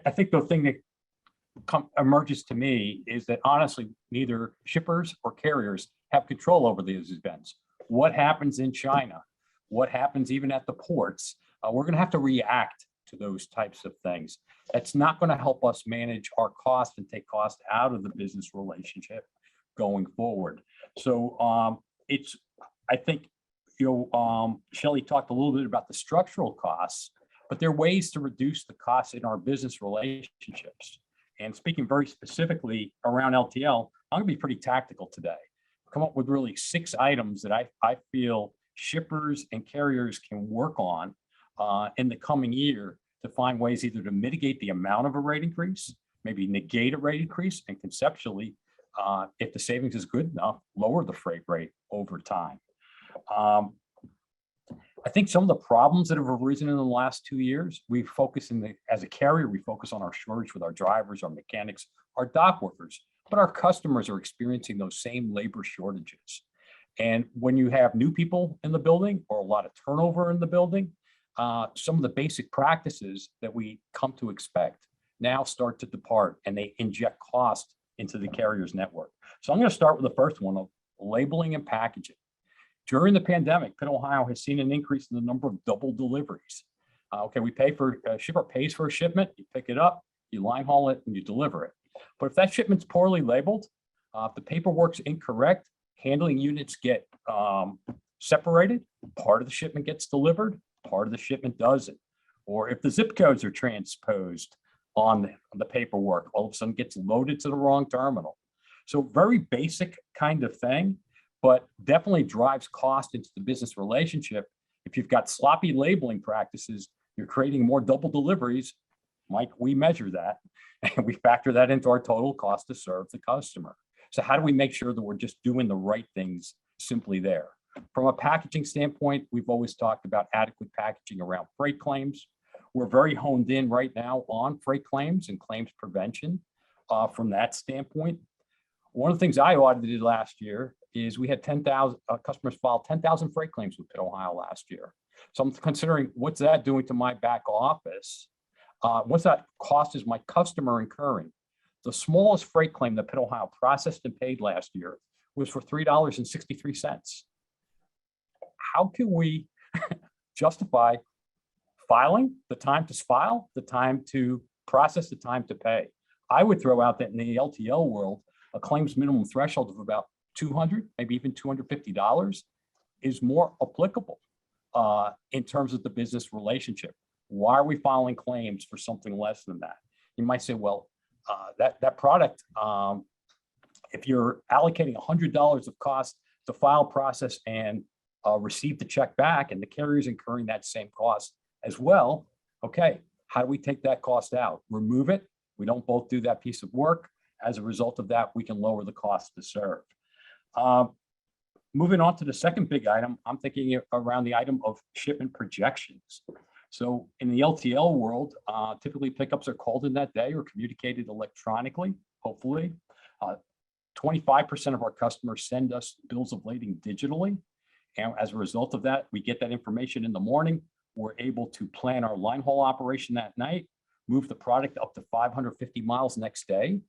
I think the thing that emerges to me is that honestly, neither shippers or carriers have control over these events. What happens in China? What happens even at the ports? We're going to have to react to those types of things. That's not going to help us manage our cost and take cost out of the business relationship going forward. So I think, Shelley talked a little bit about the structural costs, but there are ways to reduce the costs in our business relationships. And speaking very specifically around LTL, I'm going to be pretty tactical today. Come up with really 6 items that I feel shippers and carriers can work on in the coming year to find ways either to mitigate the amount of a rate increase, maybe negate a rate increase, and conceptually, if the savings is good enough, lower the freight rate over time. I think some of the problems that have arisen in the last 2 years, we focus as a carrier, we focus on our shortage with our drivers, our mechanics, our dock workers, but our customers are experiencing those same labor shortages. And when you have new people in the building or a lot of turnover in the building, some of the basic practices that we come to expect now start to depart, and they inject cost into the carrier's network. So I'm going to start with the first one of labeling and packaging. During the pandemic, Pitt-Ohio has seen an increase in the number of double deliveries. We pay for, shipper pays for a shipment, you pick it up, you line haul it, and you deliver it. But if that shipment's poorly labeled, if the paperwork's incorrect, handling units get separated, part of the shipment gets delivered, part of the shipment doesn't. Or if the zip codes are transposed on the paperwork, all of a sudden gets loaded to the wrong terminal. So very basic kind of thing, but definitely drives cost into the business relationship. If you've got sloppy labeling practices, you're creating more double deliveries. Mike, we measure that and we factor that into our total cost to serve the customer. So how do we make sure that we're just doing the right things simply there? From a packaging standpoint, we've always talked about adequate packaging around freight claims. We're very honed in right now on freight claims and claims prevention from that standpoint. One of the things I audited last year is we had 10,000 customers filed 10,000 freight claims with Pitt-Ohio last year. So I'm considering what's that doing to my back office? What's that cost is my customer incurring? The smallest freight claim that Pitt-Ohio processed and paid last year was for $3.63. How can we justify filing, the time to file, the time to process, the time to pay? I would throw out that in the LTL world, a claims minimum threshold of about $200, maybe even $250 is more applicable in terms of the business relationship. Why are we filing claims for something less than that? You might say, well, that product, if you're allocating $100 of cost to file, process, and receive the check back, and the carrier is incurring that same cost as well, okay, how do we take that cost out? Remove it. We don't both do that piece of work. As a result of that, we can lower the cost to serve. Moving on to the second big item, I'm thinking around the item of shipment projections. So in the LTL world, typically pickups are called in that day or communicated electronically, hopefully. 25% of our customers send us bills of lading digitally. And as a result of that, we get that information in the morning. We're able to plan our line haul operation that night, move the product up to 550 miles next day,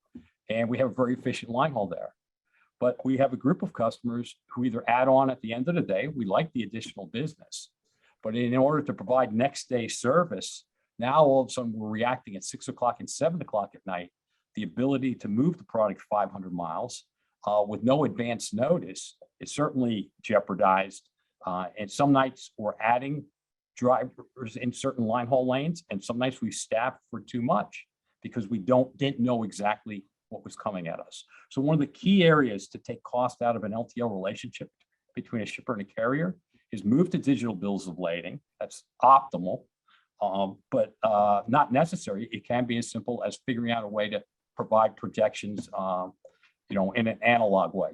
and we have a very efficient line haul there. But we have a group of customers who either add on at the end of the day, we like the additional business, but in order to provide next day service, now all of a sudden we're reacting at 6 o'clock and 7 o'clock at night. The ability to move the product 500 miles with no advance notice is certainly jeopardized. And some nights we're adding drivers in certain line haul lanes, and some nights we staff for too much because we didn't know exactly what was coming at us. So one of the key areas to take cost out of an LTL relationship between a shipper and a carrier is move to digital bills of lading. That's optimal, but not necessary. It can be as simple as figuring out a way to provide projections, in an analog way.